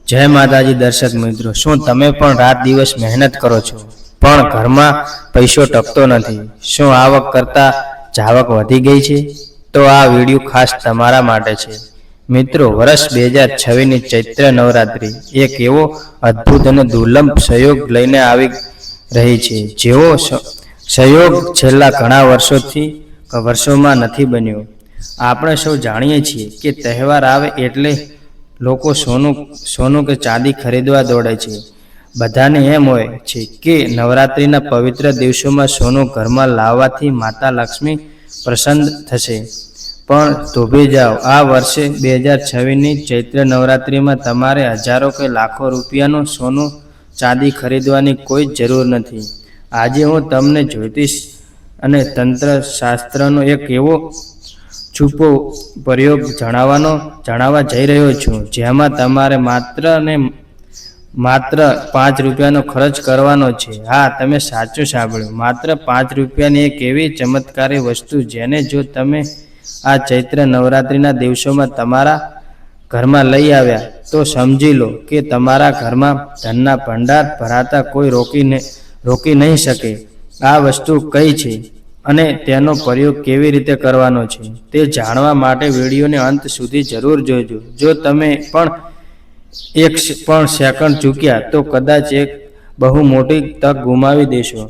जय माताजी दर्शक मित्रों, શું તમે પણ રાત દિવસ મહેનત કરો છો પણ ઘરમાં પૈસો ટકતો નથી? શું આવક કરતા જાવક વધી ગઈ છે? તો આ વિડિયો ખાસ તમારા માટે છે। મિત્રો, વર્ષ 2026 ની ચૈત્ર નવરાત્રી એક એવો અદ્ભુત અને દુર્લભ સહયોગ લઈને આવી રહી છે, જેવો સહયોગ છેલ્લા ઘણા વર્ષોમાં નથી બન્યો। આપણે સૌ જાણીએ છીએ કે તહેવાર આવે એટલે લોકો સોનું કે ચાંદી ખરીદવા દોડે છે। બધાને એમ હોય છે કે નવરાત્રીના પવિત્ર દિવસોમાં સોનું ઘરમાં લાવવાથી માતા લક્ષ્મી પ્રસન્ન થશે, પણ થોભી જાઓ, આ વર્ષે 2026 ની ચૈત્ર નવરાત્રીમાં તમારે હજારો કે લાખો રૂપિયાનું સોનું ચાંદી ખરીદવાની કોઈ જરૂર નથી। આજે હું તમને જ્યોતિષ અને તંત્ર શાસ્ત્રનો એક એવો છુપો પ્રયોગ જણાવવા જઈ રહ્યો છું, જેમાં તમારે માત્ર 5 રૂપિયાનો ખર્ચ કરવાનો છે। હા, તમે સાચું સાંભળ્યું, માત્ર 5 રૂપિયાની એક એવી ચમત્કારી વસ્તુ જેને જો તમે આ ચૈત્ર નવરાત્રીના દિવસોમાં તમારા ઘરમાં લઈ આવ્યા તો સમજી લો કે તમારા ઘરમાં ધનના ભંડાર ભરાતા કોઈ રોકી નહીં શકે। આ વસ્તુ કઈ છે અને તેનો પ્રયોગ કેવી રીતે કરવાનો છે તે જાણવા માટે વિડીયોને અંત સુધી જરૂર જોજો। જો તમે પણ એક પણ સેકન્ડ ચૂક્યા તો કદાચ એક બહુ મોટી તક ગુમાવી દેશો।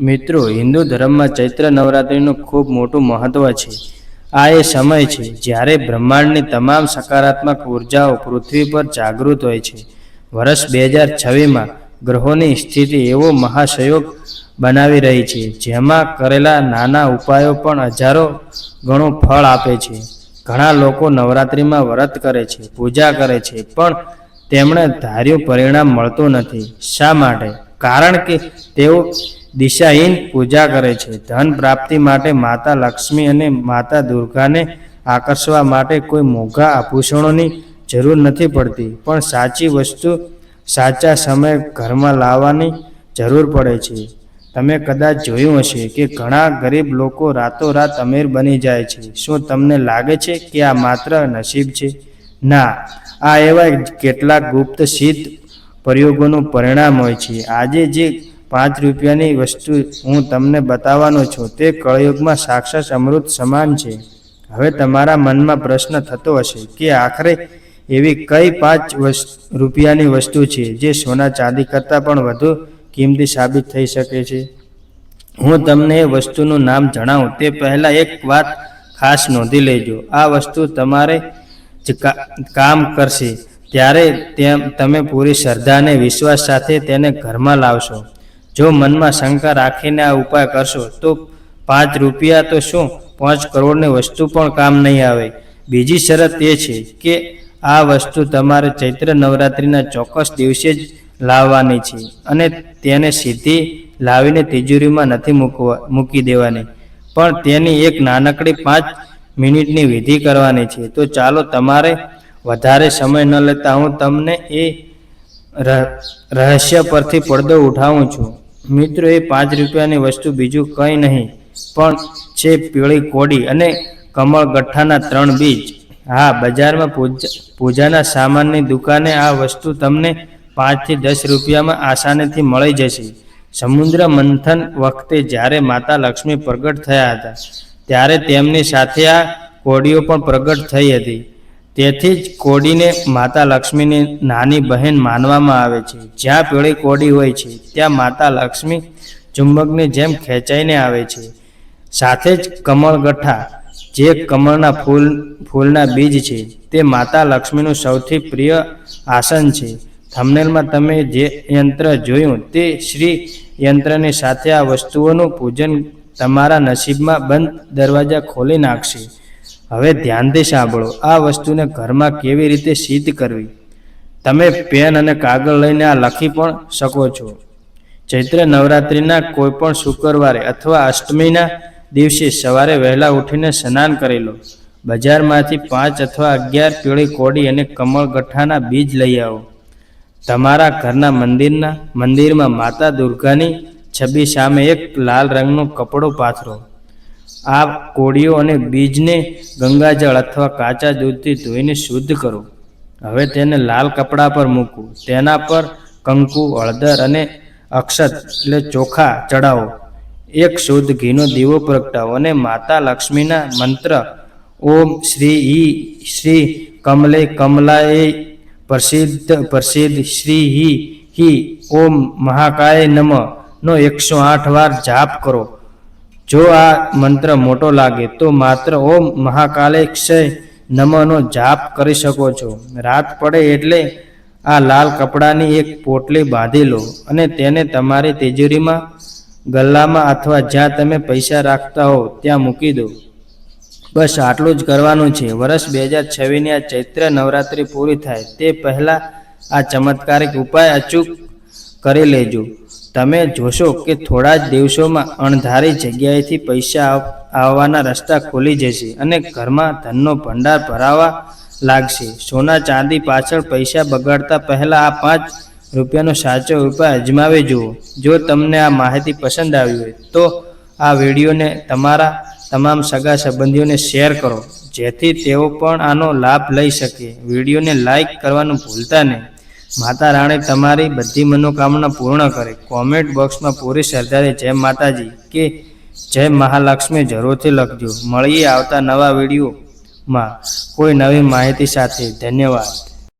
મિત્રો, હિન્દુ ધર્મમાં ચૈત્ર નવરાત્રીનું ખૂબ મોટું મહત્વ છે। આ એ સમય છે જ્યારે બ્રહ્માંડની તમામ સકારાત્મક ઉર્જાઓ પૃથ્વી પર જાગૃત હોય છે। વર્ષ 2026માં ગ્રહોની સ્થિતિ એવો મહાસહયોગ બનાવી રહી છે, જેમાં કરેલા નાના ઉપાયો પણ હજારો ગણું ફળ આપે છે। ઘણા લોકો નવરાત્રીમાં વ્રત કરે છે, પૂજા કરે છે, પણ તેમને ધાર્યું પરિણામ મળતું નથી। શા માટે? કારણ કે તેઓ દિશાહીન પૂજા કરે છે। ધન પ્રાપ્તિ માટે માતા લક્ષ્મી અને માતા દુર્ગાને આકર્ષવા માટે કોઈ મોંઘા આભૂષણોની જરૂર નથી પડતી, પણ સાચી વસ્તુ સાચા સમયે ઘરમાં લાવવાની જરૂર પડે છે। તમે કદાચ જોયું હશે કે ઘણા ગરીબ લોકો રાતોરાત અમીર બની જાય છે। શું તમને લાગે છે કે આ માત્ર નસીબ છે? ના, આ એવા કેટલાક ગુપ્ત સિદ્ધ પ્રયોગોનું પરિણામ હોય છે। આજે જે 5 રૂપિયાની વસ્તુ હું તમને બતાવવાનો છું તે કળયુગમાં સાક્ષાત અમૃત સમાન છે। હવે તમારા મનમાં પ્રશ્ન થતો હશે કે આખરે એવી કઈ 5 રૂપિયાની વસ્તુ છે જે સોના ચાંદી કરતાં પણ વધુ કિંમતી સાબિત થઈ શકે છે? હું તમને એ વસ્તુનું નામ જણાવું તે પહેલાં એક વાત ખાસ નોંધી લેજો। આ વસ્તુ તમારે જ કામ કરશે ત્યારે તમે પૂરી શ્રદ્ધા અને વિશ્વાસ સાથે તેને ઘરમાં લાવશો। જો મનમાં શંકા રાખીને આ ઉપાય કરશો તો 5 રૂપિયા તો શું 5 કરોડની વસ્તુ પણ કામ નહીં આવે। બીજી શરત એ છે કે આ વસ્તુ તમારે ચૈત્ર નવરાત્રિના ચોક્કસ દિવસે જ લાવવાની છે અને તેને સીધી લાવીને તિજોરીમાં નથી મૂકી દેવાની, પણ તેની એક નાનકડી 5 મિનિટની વિધિ કરવાની છે। તો ચાલો, તમારે વધારે સમય ન લેતા હું તમને એ રહસ્ય પરથી પડદો ઉઠાવું છું। મિત્રો, એ 5 રૂપિયાની વસ્તુ બીજું કંઈ નહીં પણ છે પીળી કોડી અને કમળગઠ્ઠાના 3 બીજ। હા, બજારમાં પૂજાના સામાનની દુકાને આ વસ્તુ તમને 5 થી 10 રૂપિયામાં આસાનીથી મળી જશે। સમુદ્ર મંથન વખતે જ્યારે માતા લક્ષ્મી પ્રગટ થયા હતા ત્યારે તેમની સાથે આ કોડીઓ પણ પ્રગટ થઈ હતી। તેથી જ કોડીને માતા લક્ષ્મીની નાની બહેન માનવામાં આવે છે। જ્યાં પીળી કોડી હોય છે ત્યાં માતા લક્ષ્મી ચુંબકની જેમ ખેંચાઈને આવે છે। સાથે જ કમળગઠ્ઠા, જે કમળના ફૂલના બીજ છે, તે માતા લક્ષ્મીનું સૌથી પ્રિય આસન છે। થંબનેલમાં તમે જે યંત્ર જોયું તે શ્રી યંત્રની સાથે આ વસ્તુઓનું પૂજન તમારા નસીબમાં બંધ દરવાજા ખોલી નાખશે। હવે ધ્યાનથી સાંભળો, આ વસ્તુને ઘરમાં કેવી રીતે સિદ્ધ કરવી। તમે પેન અને કાગળ લઈને આ લખી પણ શકો છો। ચૈત્ર નવરાત્રિના કોઈ પણ શુક્રવારે અથવા અષ્ટમીના દિવસે સવારે વહેલા ઉઠીને સ્નાન કરી લો। બજારમાંથી 5 અથવા 11 પીળી કોડી અને કમળગઠ્ઠાના બીજ લઈ આવો। તમારા ઘરના મંદિરમાં માતા દુર્ગાની છબી સામે એક લાલ રંગનું કપડું પાથરો। આ કોડીઓ અને બીજને ગંગાજળ અથવા કાચા દૂધથી ધોઈને શુદ્ધ કરો। હવે તેને લાલ કપડા પર મૂકવું, તેના પર કંકુ, હળદર અને અક્ષત એટલે ચોખા ચડાવો. એક શુદ્ધ ઘીનો દીવો પ્રગટાવો અને માતા લક્ષ્મીના મંત્ર ઓમ શ્રી ઈ શ્રી કમલે કમલાએ પ્રસિદ્ધ શ્રી હિ ઓમ મહાકાય નમ નો 108 વાર જાપ કરો. જો આ મંત્ર મોટો લાગે તો માત્ર ઓમ મહાકાલે ક્ષય નમનો જાપ કરી શકો છો. રાત પડે એટલે આ લાલ કપડાની એક પોટલી બાંધી લો અને તેને તમારી તિજોરીમાં, ગલ્લામાં અથવા જ્યાં તમે પૈસા રાખતા હો ત્યાં મૂકી દો. બસ આટલું જ કરવાનું છે. વર્ષ 2026ની આ ચૈત્ર નવરાત્રિ પૂરી થાય તે પહેલાં આ ચમત્કારિક ઉપાય અચૂક કરી લેજો. તમે જોશો કે થોડા જ દિવસોમાં અણધારી જગ્યાએથી પૈસા આવવાના રસ્તા ખુલી જશે અને ઘરમાં ધનનો ભંડાર ભરાવા લાગશે. સોના ચાંદી પાછળ પૈસા બગાડતા પહેલાં આ 5 રૂપિયાનો સાચો ઉપાય અજમાવી જુઓ. જો તમને આ માહિતી પસંદ આવી હોય તો આ વિડીયોને તમારા તમામ સગા સંબંધીઓને શેર કરો જેથી તેઓ પણ આનો લાભ લઈ શકે. વિડીયોને લાઈક કરવાનું ભૂલતા નહીં. માતા રાણી તમારી બધી મનોકામના પૂર્ણ કરે. કોમેન્ટ બોક્સમાં પૂરી શ્રદ્ધાથી જય માતાજી કે જય મહાલક્ષ્મી જરૂરથી લખજો. મળીએ આવતા નવા વિડીયોમાં કોઈ નવી માહિતી સાથે. ધન્યવાદ.